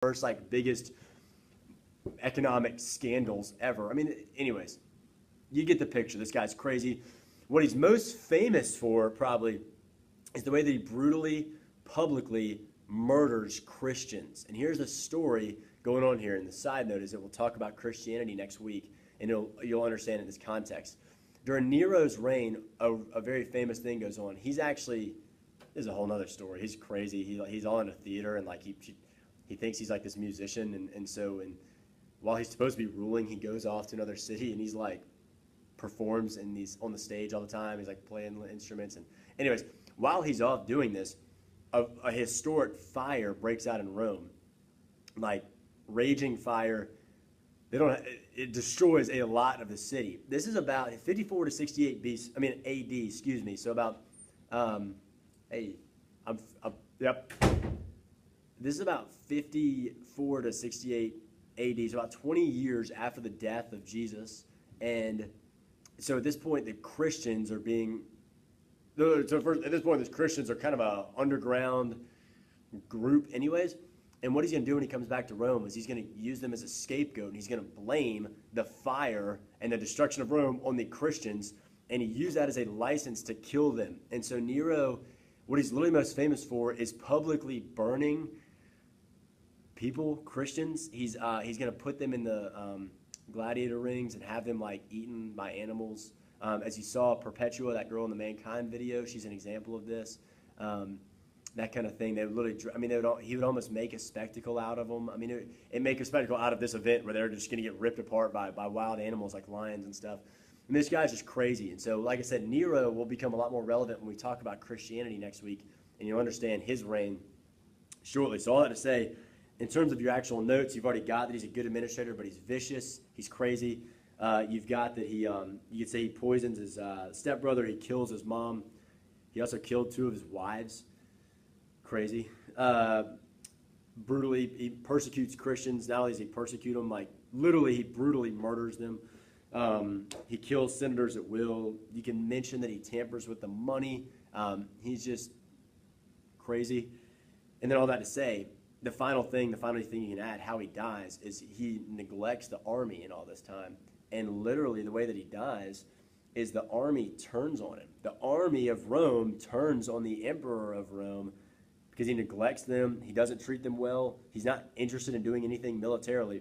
first like biggest economic scandals ever. I mean, anyways, you get the picture. This guy's crazy. What he's most famous for probably is the way that he brutally, publicly murders Christians. And here's a story going on here. And the side note is that we'll talk about Christianity next week, and you'll understand in this context. During Nero's reign, a very famous thing goes on. He's actually, this is a whole nother story. He's crazy. He's all into theater, and like he thinks he's like this musician, and so while he's supposed to be ruling, he goes off to another city, and he's like performs and he's on the stage all the time. He's like playing instruments, and anyways, while he's off doing this, a historic fire breaks out in Rome, like raging fire. It destroys a lot of the city. This is about 54 to 68 BC. I mean AD. Excuse me. So about, yep. This is about 54 to 68 AD. So about 20 years after the death of Jesus, and so at this point the Christians are being. So first, at this point, the Christians are kind of a underground group, anyways. And what he's going to do when he comes back to Rome is he's going to use them as a scapegoat, and he's going to blame the fire and the destruction of Rome on the Christians, and he used that as a license to kill them. And so Nero, what he's literally most famous for is publicly burning people, Christians. He's going to put them in the gladiator rings and have them like eaten by animals. As you saw, Perpetua, that girl in the Mankind video, she's an example of this. That kind of thing. They would literally, I mean, he would almost make a spectacle out of them. I mean, it'd make a spectacle out of this event where they're just going to get ripped apart by wild animals like lions and stuff. And this guy's just crazy. And so, like I said, Nero will become a lot more relevant when we talk about Christianity next week, and you'll understand his reign shortly. So all that to say, in terms of your actual notes, you've already got that he's a good administrator, but he's vicious, he's crazy. You've got that he, you could say he poisons his stepbrother, he kills his mom. He also killed 2 of his wives. Crazy. Brutally, he persecutes Christians. Not only does he persecute them, like literally he brutally murders them. He kills senators at will. You can mention that he tampers with the money. He's just crazy. And then all that to say, the final thing you can add, how he dies, is he neglects the army in all this time. And literally the way that he dies is the army turns on him. The army of Rome turns on the emperor of Rome because he neglects them. He doesn't treat them well. He's not interested in doing anything militarily.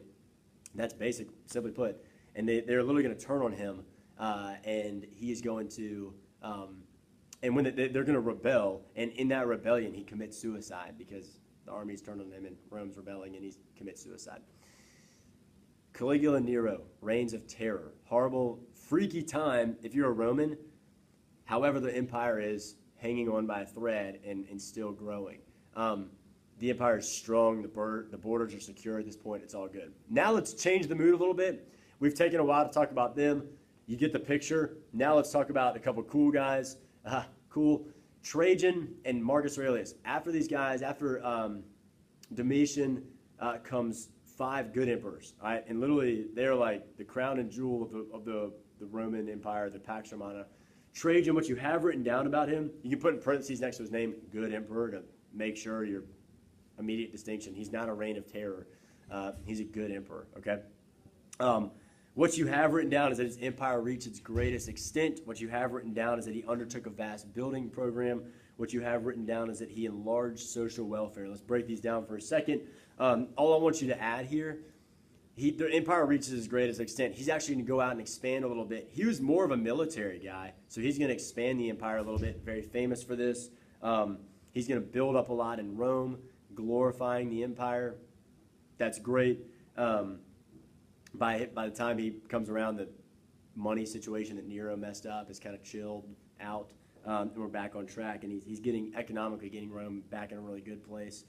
That's basic, simply put. And they're literally going to turn on him, and he is going to, and when they're going to rebel, and in that rebellion he commits suicide because the army's turned on him and Rome's rebelling, and he commits suicide. Caligula Nero, reigns of terror. Horrible, freaky time if you're a Roman. However, the empire is hanging on by a thread and still growing. The empire is strong. The borders are secure at this point. It's all good. Now let's change the mood a little bit. We've taken a while to talk about them. You get the picture. Now let's talk about a couple cool guys. Cool. Trajan and Marcus Aurelius. After these guys, after Domitian, comes 5 good emperors. All right? And literally, they're like the crown and jewel of the Roman Empire, the Pax Romana. Trajan, what you have written down about him, you can put in parentheses next to his name, good emperor, to make sure your immediate distinction. He's not a reign of terror. He's a good emperor, okay? What you have written down is that his empire reached its greatest extent. What you have written down is that he undertook a vast building program. What you have written down is that he enlarged social welfare. Let's break these down for a second. All I want you to add here, the empire reaches its greatest extent. He's actually going to go out and expand a little bit. He was more of a military guy, so he's going to expand the empire a little bit. Very famous for this. He's going to build up a lot in Rome, glorifying the empire. That's great. By the time he comes around, the money situation that Nero messed up is kind of chilled out, and we're back on track. And he's economically getting Rome back in a really good place.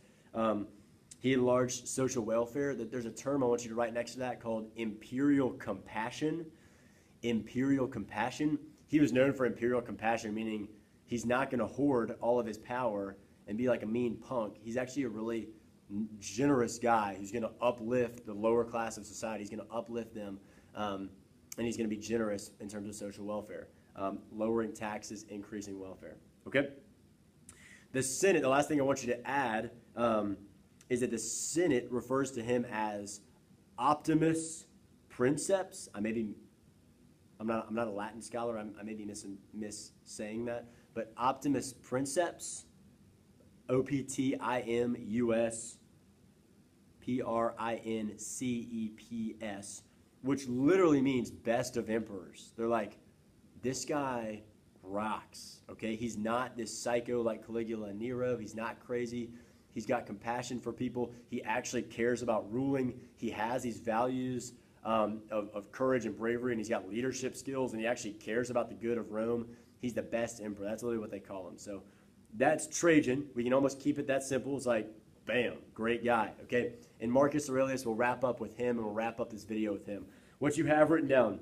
He enlarged social welfare. There's a term I want you to write next to that called imperial compassion. Imperial compassion. He was known for imperial compassion, meaning he's not going to hoard all of his power and be like a mean punk. He's actually a really generous guy who's going to uplift the lower class of society. He's going to uplift them, and he's going to be generous in terms of social welfare, lowering taxes, increasing welfare. Okay? The Senate, the last thing I want you to add is that the Senate refers to him as Optimus Princeps. I'm not a Latin scholar. I may be saying that, but Optimus Princeps, Optimus Princeps, which literally means best of emperors. They're like, this guy rocks, okay? He's not this psycho like Caligula and Nero. He's not crazy. He's got compassion for people. He actually cares about ruling. He has these values of courage and bravery, and he's got leadership skills, and he actually cares about the good of Rome. He's the best emperor. That's literally what they call him. So that's Trajan. We can almost keep it that simple. It's like, bam, great guy, okay? And Marcus Aurelius, we'll wrap up with him, and we'll wrap up this video with him. What you have written down,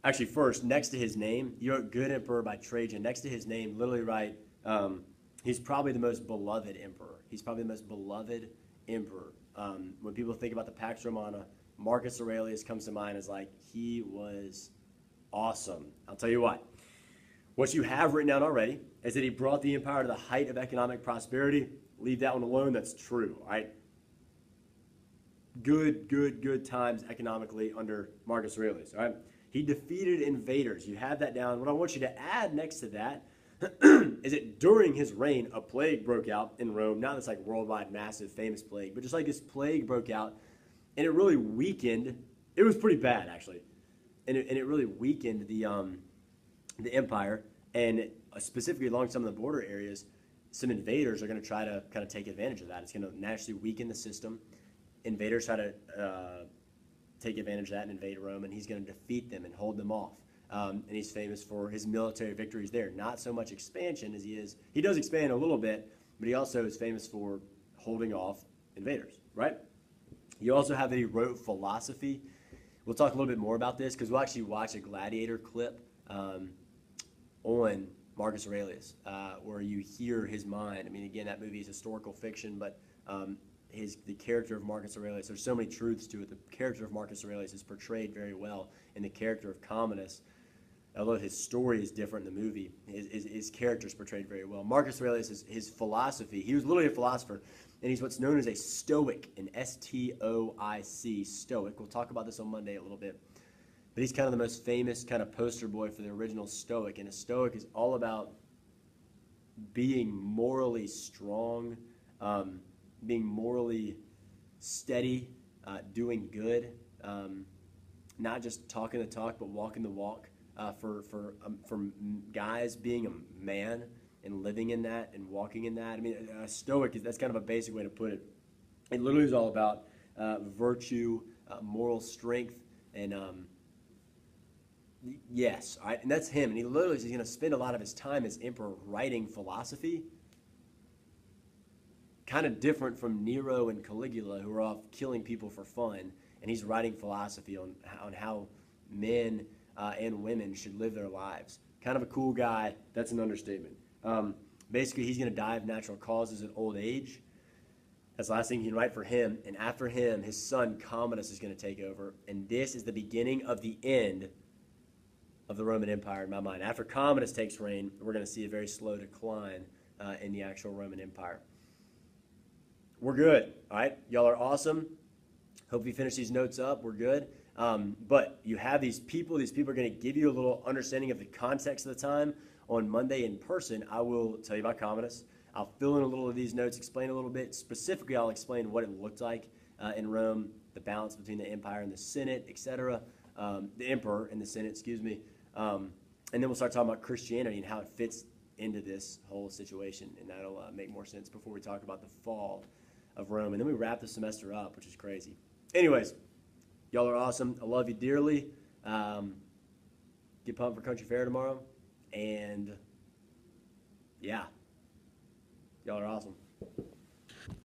actually first, next to his name, you wrote Good Emperor by Trajan. Next to his name, literally write, he's probably the most beloved emperor. He's probably the most beloved emperor. When people think about the Pax Romana, Marcus Aurelius comes to mind as like, he was awesome. I'll tell you what. What you have written down already is that he brought the empire to the height of economic prosperity. Leave that one alone. That's true, all right? Good times economically under Marcus Aurelius, all right? He defeated invaders. You have that down. What I want you to add next to that is that during his reign, a plague broke out in Rome. Not this like worldwide, massive, famous plague, but just like this plague broke out, and it really weakened. It was pretty bad, actually, and it really weakened the empire. And specifically along some of the border areas, some invaders are going to try to kind of take advantage of that. It's going to naturally weaken the system. Invaders try to take advantage of that and invade Rome, and he's going to defeat them and hold them off. And he's famous for his military victories there. Not so much expansion as he is. He does expand a little bit, but he also is famous for holding off invaders, right? You also have that he wrote philosophy. We'll talk a little bit more about this because we'll actually watch a Gladiator clip on Marcus Aurelius where you hear his mind. I mean, again, that movie is historical fiction, but the character of Marcus Aurelius, there's so many truths to it. The character of Marcus Aurelius is portrayed very well, and the character of Commodus, although his story is different in the movie, his character is portrayed very well. Marcus Aurelius, his philosophy, he was literally a philosopher, and he's what's known as a Stoic, an Stoic, Stoic. We'll talk about this on Monday a little bit. But he's kind of the most famous kind of poster boy for the original Stoic, and a Stoic is all about being morally strong, being morally steady, doing good, not just talking the talk, but walking the walk. For guys, being a man and living in that and walking in that. I mean, a Stoic, that's kind of a basic way to put it. It literally is all about virtue, moral strength, and yes, all right? And that's him. And he literally is going to spend a lot of his time as emperor writing philosophy. Kind of different from Nero and Caligula, who are off killing people for fun, and he's writing philosophy on how men and women should live their lives. Kind of a cool guy. That's an understatement. Basically, he's going to die of natural causes at old age. That's the last thing you can write for him. And after him, his son Commodus is going to take over. And this is the beginning of the end of the Roman Empire in my mind. After Commodus takes reign, we're going to see a very slow decline in the actual Roman Empire. We're good, all right? Y'all are awesome. Hope you finish these notes up. We're good. But you have these people. These people are going to give you a little understanding of the context of the time. On Monday in person, I will tell you about Commodus. I'll fill in a little of these notes, explain a little bit. Specifically, I'll explain what it looked like in Rome, the balance between the empire and the Senate, etc., the emperor and the Senate, excuse me. And then we'll start talking about Christianity and how it fits into this whole situation. And that'll make more sense before we talk about the fall of Rome. And then we wrap the semester up, which is crazy. Anyways, y'all are awesome. I love you dearly. Get pumped for Country Fair tomorrow. And yeah, y'all are awesome.